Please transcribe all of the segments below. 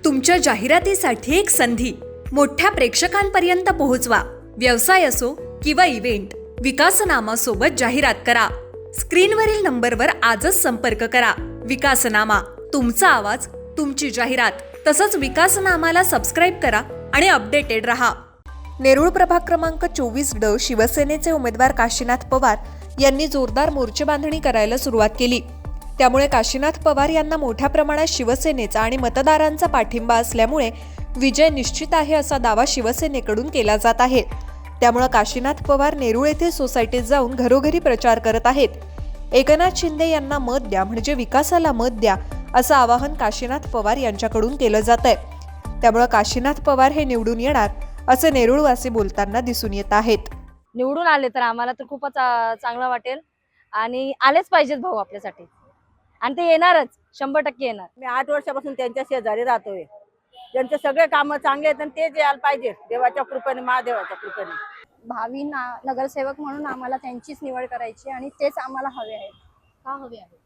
तुमच्या जाहिरातीसाठी एक संधी मोठ्या प्रेक्षकांपर्यंत पोहोचवा। व्यवसाय असो किंवा इव्हेंट, विकासनामा सोबत जाहिरात करा। स्क्रीनवरील नंबरवर आजच संपर्क करा। विकासनामा, तुमचा आवाज, तुमची जाहिरात। तसंच विकासनामाला सबस्क्राइब करा आणि अपडेटेड रहा। नेरूळ प्रभाग क्रमांक 24D शिवसेनेचे उमेदवार काशीनाथ पवार यांनी जोरदार मोर्चेबांधणी करायला सुरुवात केली। त्यामुळे काशीनाथ पवार यांना मोठ्या प्रमाणात शिवसेनेचा आणि मतदारांचा पाठिंबा असल्यामुळे विजय निश्चित आहे असा दावा शिवसेनेकडून केला जात आहे। त्यामुळे काशीनाथ पवार नेरूळ येथील सोसायटीत जाऊन घरोघरी प्रचार करत आहेत। एकनाथ शिंदे यांना मत द्या म्हणजे विकासाला मत द्या असं आवाहन काशीनाथ पवार यांच्याकडून केलं जात आहे। त्यामुळे काशीनाथ पवार हे निवडून येणार असे नेरूळवासी बोलताना दिसून येत आहेत। निवडून आले तर आम्हाला तर खूपच चांगलं वाटेल आणि आलेच पाहिजेत भाऊ आपल्यासाठी, आणि ते येणारच, 100% येणार। मी 8 वर्षापासून त्यांच्या शेजारी राहतोय। त्यांचे सगळे कामं चांगले आहेत आणि तेच यायला पाहिजे देवाच्या कृपेने, महादेवाच्या कृपेने। भावी नगरसेवक म्हणून आम्हाला त्यांचीच निवड करायची आणि तेच आम्हाला हवे आहेत। का हवे आहे?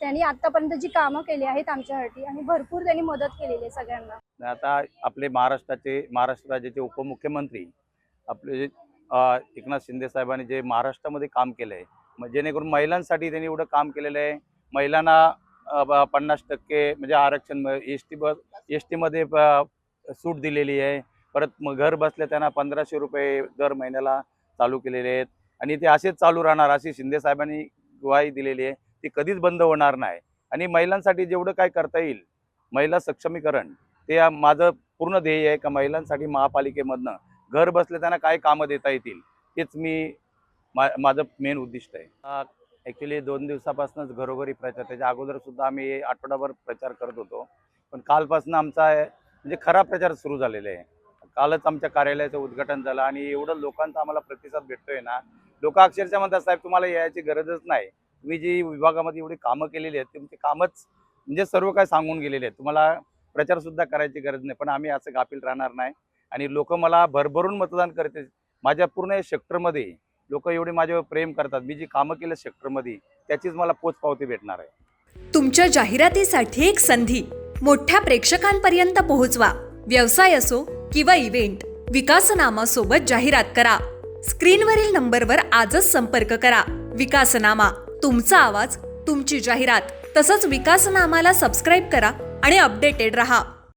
त्यांनी आतापर्यंत जी कामं केली आहेत आमच्यासाठी आणि भरपूर त्यांनी मदत केलेली आहे सगळ्यांना। आता आपले महाराष्ट्र राज्याचे उपमुख्यमंत्री आपले एकनाथ शिंदे साहेबांनी जे महाराष्ट्रामध्ये काम केलं आहे, जेणेकरून महिलांसाठी त्यांनी एवढं काम केलेलं आहे। महिलांना 50% म्हणजे आरक्षण, एस टीमध्ये सूट दिलेली आहे। परत घर बसल्या त्यांना 1500 रुपये दर महिन्याला चालू केलेले आहेत आणि ते असेच चालू राहणार अशी शिंदे साहेबांनी ग्वाही दिलेली आहे। ती कधीच बंद होणार नाही आणि महिलांसाठी जेवढं काय करता येईल, महिला सक्षमीकरण, ते माझं पूर्ण ध्येय आहे का महिलांसाठी महापालिकेमधनं घर बसल्या त्यांना काय कामं देता येतील, तेच मी माझं मेन उद्दिष्ट आहे। ॲक्च्युली 2 दिवसापासूनच घरोघरी प्रचार, त्याच्या अगोदर सुद्धा आम्ही आठवडाभर प्रचार करत होतो, पण कालपासून आमचा म्हणजे खरा प्रचार सुरू झालेला आहे। कालच आमच्या कार्यालयाचं उद्घाटन झालं आणि एवढं लोकांचा आम्हाला प्रतिसाद भेटतोय ना, लोक अक्षरशः म्हणतात साहेब तुम्हाला यायची गरजच नाही, तुम्ही जी विभागामध्ये एवढी कामं केलेली आहेत तुमची कामच म्हणजे सर्व काय सांगून गेलेले आहेत, तुम्हाला प्रचारसुद्धा करायची गरज नाही। पण आम्ही असं गाफील राहणार नाही आणि लोक मला भरभरून मतदान करते। माझ्या पूर्ण या सेक्टरमध्ये लोक एवढे माझ्यावर प्रेम करतात, मी जी कामं केलं सेक्टरमध्ये त्याचीच मला पोचपावती भेटणार आहे। तुमच्या जाहिरातीसाठी एक संधी मोठ्या प्रेक्षकांपर्यंत पोहोचवा। व्यवसाय असो किंवा इव्हेंट, विकासनामा सोबत जाहिरात करा। स्क्रीनवरील नंबरवर आजच संपर्क करा। विकासनामा, तुमचा आवाज, तुमची जाहिरात। तसंच विकासनामाला सबस्क्राइब करा आणि अपडेटेड रहा।